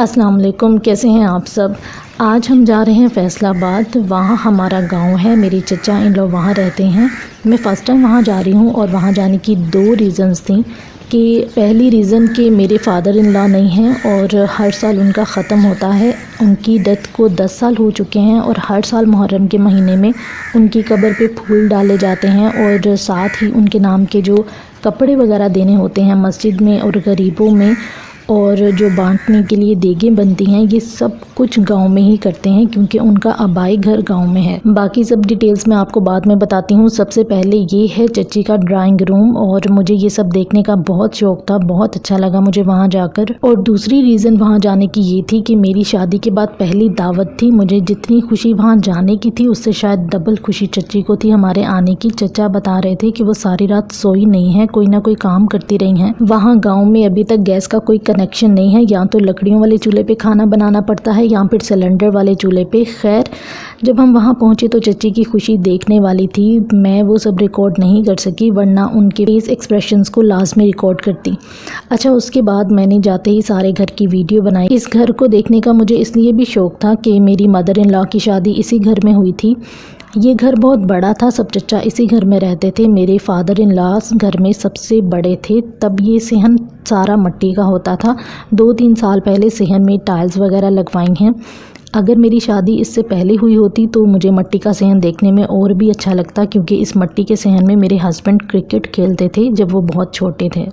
अस्सलाम वालेकुम, कैसे हैं आप सब। आज हम जा रहे हैं फैसलाबाद। वहाँ हमारा गांव है, मेरी चचा इन लोग वहाँ रहते हैं। मैं फ़र्स्ट टाइम वहाँ जा रही हूँ और वहाँ जाने की दो रीज़न्स थी कि पहली रीज़न कि मेरे फादर इन लॉ नहीं हैं और हर साल उनका ख़त्म होता है। उनकी डेथ को 10 साल हो चुके हैं और हर साल मुहर्रम के महीने में उनकी कब्र पे फूल डाले जाते हैं और साथ ही उनके नाम के जो कपड़े वगैरह देने होते हैं मस्जिद में और गरीबों में, और जो बांटने के लिए देगें बनती हैं, ये सब कुछ गांव में ही करते हैं क्योंकि उनका आबाई घर गांव में है। बाकी सब डिटेल्स मैं आपको बाद में बताती हूँ। सबसे पहले ये है चची का ड्राइंग रूम और मुझे ये सब देखने का बहुत शौक़ था, बहुत अच्छा लगा मुझे वहाँ जाकर। और दूसरी रीज़न वहाँ जाने की ये थी कि मेरी शादी के बाद पहली दावत थी। मुझे जितनी खुशी वहाँ जाने की थी उससे शायद डबल खुशी चची को थी हमारे आने की। चचा बता रहे थे कि वो सारी रात सोई नहीं है, कोई ना कोई काम करती रही हैं। वहाँ गाँव में अभी तक गैस का कोई कनेक्शन नहीं है, या तो लकड़ियों वाले चूल्हे पे खाना बनाना पड़ता है या फिर सिलेंडर वाले चूल्हे पे। खैर, जब हम वहाँ पहुँचे तो चची की खुशी देखने वाली थी। मैं वो सब रिकॉर्ड नहीं कर सकी, वरना उनके फेस एक्सप्रेशंस को लास्ट में रिकॉर्ड करती। अच्छा, उसके बाद मैंने जाते ही सारे घर की वीडियो बनाई। इस घर को देखने का मुझे इसलिए भी शौक़ था कि मेरी मदर इन लॉ की शादी इसी घर में हुई थी। ये घर बहुत बड़ा था, सब चचा इसी घर में रहते थे। मेरे फादर इन लॉ घर में सबसे बड़े थे। तब ये सेहन सारा मिट्टी का होता था। 2-3 साल पहले सेहन में टाइल्स वगैरह लगवाई हैं। अगर मेरी शादी इससे पहले हुई होती तो मुझे मिट्टी का सेहन देखने में और भी अच्छा लगता, क्योंकि इस मिट्टी के सेहन में मेरे हस्बैंड क्रिकेट खेलते थे जब वो बहुत छोटे थे।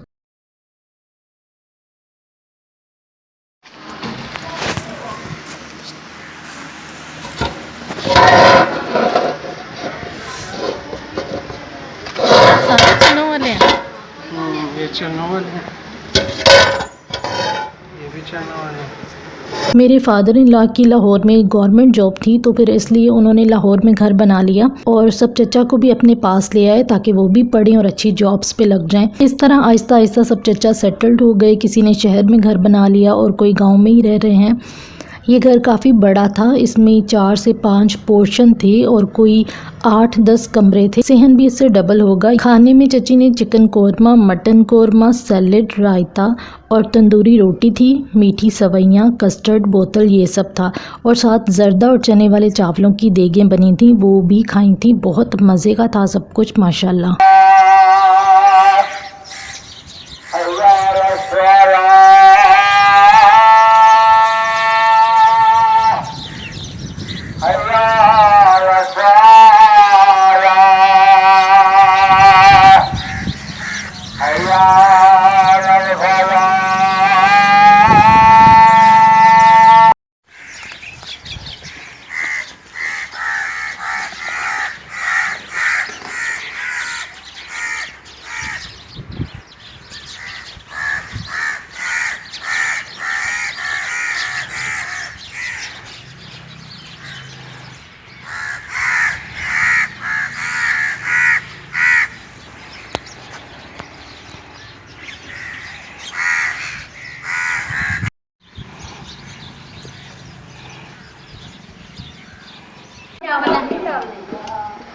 ये चनों वाले हैं, ये भी चनों वाले हैं। मेरे फादर इन लॉ की लाहौर में गवर्नमेंट जॉब थी, तो फिर इसलिए उन्होंने लाहौर में घर बना लिया और सब चचा को भी अपने पास ले आए ताकि वो भी पढ़ें और अच्छी जॉब्स पे लग जाएं। इस तरह आहिस्ता आहिस्ता सब चचा सेटल्ड हो गए। किसी ने शहर में घर बना लिया और कोई गांव में ही रह रहे हैं। ये घर काफ़ी बड़ा था, इसमें 4 से 5 पोर्शन थे और कोई 8-10 कमरे थे। सेहन भी इससे डबल होगा। खाने में चची ने chicken korma, mutton korma, salad, raita और तंदूरी रोटी थी। मीठी सवैयाँ, कस्टर्ड, बोतल, ये सब था। और साथ जर्दा और चने वाले चावलों की देगें बनी थी, वो भी खाई थी। बहुत मज़े का था सब कुछ, माशाल्लाह।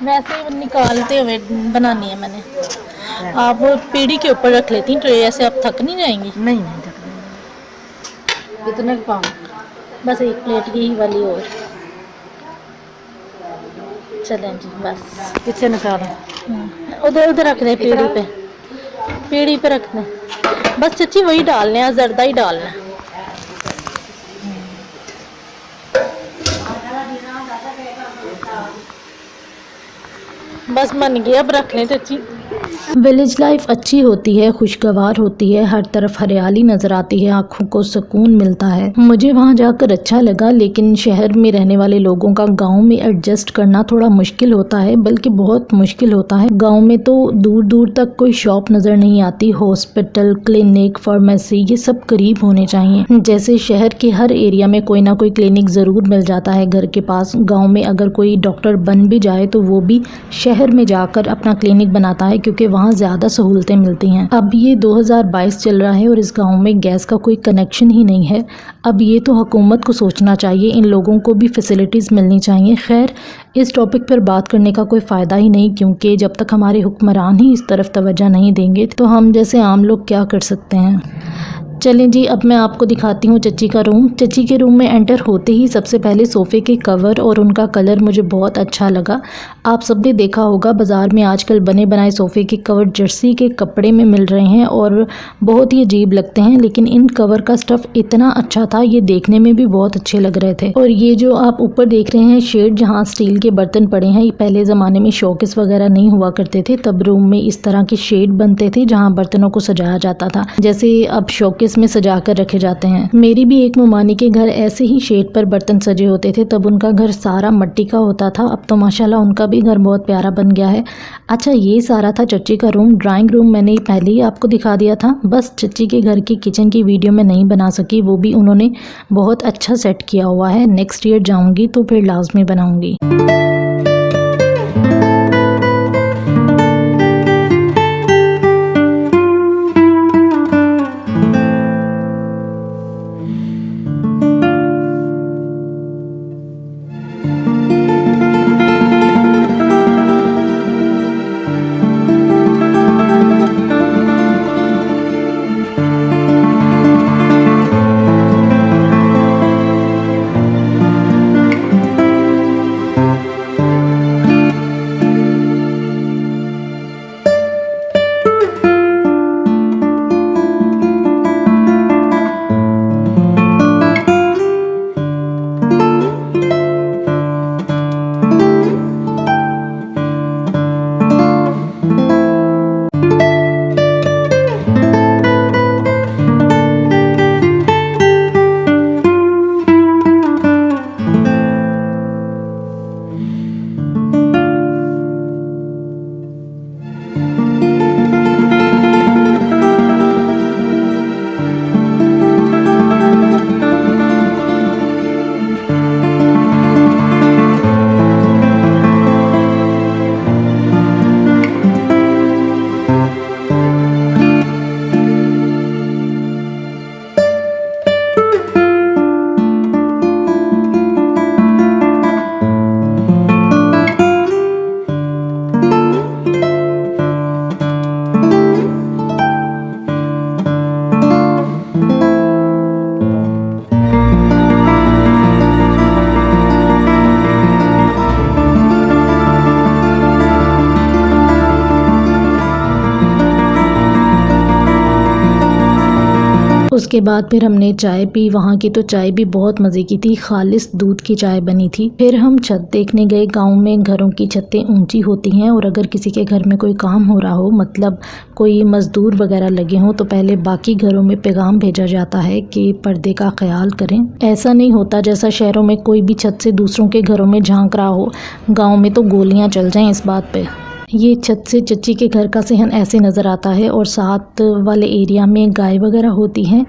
वैसे निकालते हुए बनानी है मैंने। आप वो पीढ़ी के ऊपर रख लेती तो ऐसे आप थक नहीं जाएंगी? नहीं थक कितने का पाँव? बस एक प्लेट यही वाली और। चलें जी, बस कितने निकाला? उधर उधर रख दें, पीढ़ी पे रख दें। बस चची वही डालने हैं, जर्दा ही डालना है। बस बन गया, अब रख लें चची। विलेज लाइफ अच्छी होती है, खुशगवार होती है, हर तरफ हरियाली नज़र आती है, आँखों को सुकून मिलता है। मुझे वहाँ जाकर अच्छा लगा, लेकिन शहर में रहने वाले लोगों का गांव में एडजस्ट करना थोड़ा मुश्किल होता है, बल्कि बहुत मुश्किल होता है। गांव में तो दूर दूर तक कोई शॉप नज़र नहीं आती। हॉस्पिटल, क्लिनिक, फार्मेसी, ये सब करीब होने चाहिए। जैसे शहर के हर एरिया में कोई ना कोई क्लिनिक ज़रूर मिल जाता है घर के पास। गाँव में अगर कोई डॉक्टर बन भी जाए तो वो भी शहर में जाकर अपना क्लिनिक बनाता है, क्योंकि वहाँ ज़्यादा सहूलतें मिलती हैं। अब ये 2022 चल रहा है और इस गांव में गैस का कोई कनेक्शन ही नहीं है। अब ये तो हुकूमत को सोचना चाहिए, इन लोगों को भी फैसिलिटीज़ मिलनी चाहिए। खैर, इस टॉपिक पर बात करने का कोई फ़ायदा ही नहीं, क्योंकि जब तक हमारे हुक्मरान ही इस तरफ तवज्जो नहीं देंगे तो हम जैसे आम लोग क्या कर सकते हैं। चलें जी, अब मैं आपको दिखाती हूँ चच्ची का रूम। चच्ची के रूम में एंटर होते ही सबसे पहले सोफ़े के कवर और उनका कलर मुझे बहुत अच्छा लगा। आप सब ने देखा होगा बाज़ार में आजकल बने बनाए सोफ़े के कवर जर्सी के कपड़े में मिल रहे हैं और बहुत ही अजीब लगते हैं, लेकिन इन कवर का स्टफ़ इतना अच्छा था, ये देखने में भी बहुत अच्छे लग रहे थे। और ये जो आप ऊपर देख रहे हैं शेड जहाँ स्टील के बर्तन पड़े हैं, ये पहले ज़माने में शोकेस वगैरह नहीं हुआ करते थे, तब रूम में इस तरह के शेड बनते थे जहाँ बर्तनों को सजाया जाता था, जैसे अब शोकेस में सजा कर रखे जाते हैं। मेरी भी एक मुमानी के घर ऐसे ही शेड पर बर्तन सजे होते थे, तब उनका घर सारा मिट्टी का होता था। अब तो माशाल्लाह उनका भी घर बहुत प्यारा बन गया है। अच्छा, ये सारा था चच्ची का रूम। ड्राइंग रूम मैंने पहले ही आपको दिखा दिया था, बस चच्ची के घर की किचन की वीडियो में नहीं बना सकी, वो भी उन्होंने बहुत अच्छा सेट किया हुआ है। नेक्स्ट ईयर जाऊँगी तो फिर लाजमी बनाऊँगी। उसके बाद फिर हमने चाय पी। वहाँ की तो चाय भी बहुत मज़े की थी, खालिस दूध की चाय बनी थी। फिर हम छत देखने गए। गांव में घरों की छतें ऊंची होती हैं और अगर किसी के घर में कोई काम हो रहा हो, मतलब कोई मज़दूर वगैरह लगे हों, तो पहले बाकी घरों में पैगाम भेजा जाता है कि पर्दे का ख्याल करें। ऐसा नहीं होता जैसा शहरों में कोई भी छत से दूसरों के घरों में झांक रहा हो। गाँव में तो गोलियाँ चल जाएँ इस बात पर। ये छत से चच्ची के घर का सहन ऐसे नज़र आता है और साथ वाले एरिया में गाय वगैरह होती हैं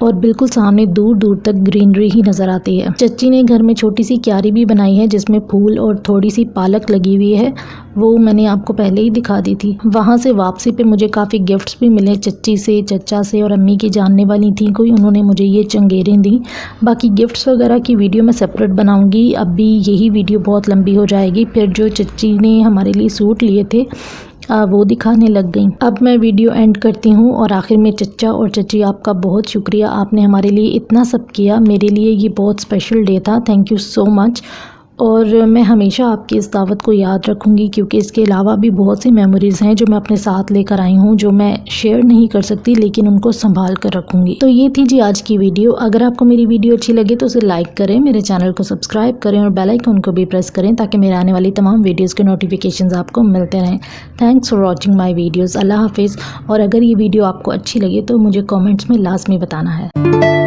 और बिल्कुल सामने दूर दूर तक ग्रीनरी ही नज़र आती है। चच्ची ने घर में छोटी सी क्यारी भी बनाई है जिसमें फूल और थोड़ी सी पालक लगी हुई है, वो मैंने आपको पहले ही दिखा दी थी। वहाँ से वापसी पे मुझे काफ़ी गिफ्ट्स भी मिले चच्ची से, चचा से, और अम्मी की जानने वाली थी कोई, उन्होंने मुझे ये चंगेरें दी। बाकी गिफ्ट्स वगैरह की वीडियो मैं सेपरेट बनाऊँगी, अभी यही वीडियो बहुत लंबी हो जाएगी। फिर जो चच्ची ने हमारे लिए सूट लिए थे वो दिखाने लग गई। अब मैं वीडियो एंड करती हूँ और आखिर में चचा और चची, आपका बहुत शुक्रिया, आपने हमारे लिए इतना सब किया। मेरे लिए ये बहुत स्पेशल डे था, थैंक यू सो मच। और मैं हमेशा आपकी इस दावत को याद रखूँगी, क्योंकि इसके अलावा भी बहुत सी मेमोरीज़ हैं जो मैं अपने साथ लेकर आई हूँ, जो मैं शेयर नहीं कर सकती, लेकिन उनको संभाल कर रखूँगी। तो ये थी जी आज की वीडियो। अगर आपको मेरी वीडियो अच्छी लगे तो उसे लाइक करें, मेरे चैनल को सब्सक्राइब करें और बेल आइकन को भी प्रेस करें ताकि मेरे आने वाली तमाम वीडियोज़ के नोटिफिकेशन आपको मिलते रहें। Thanks for watching my videos. अल्लाह हाफिज़। और अगर ये वीडियो आपको अच्छी लगे तो मुझे कॉमेंट्स में लाजमी बताना है।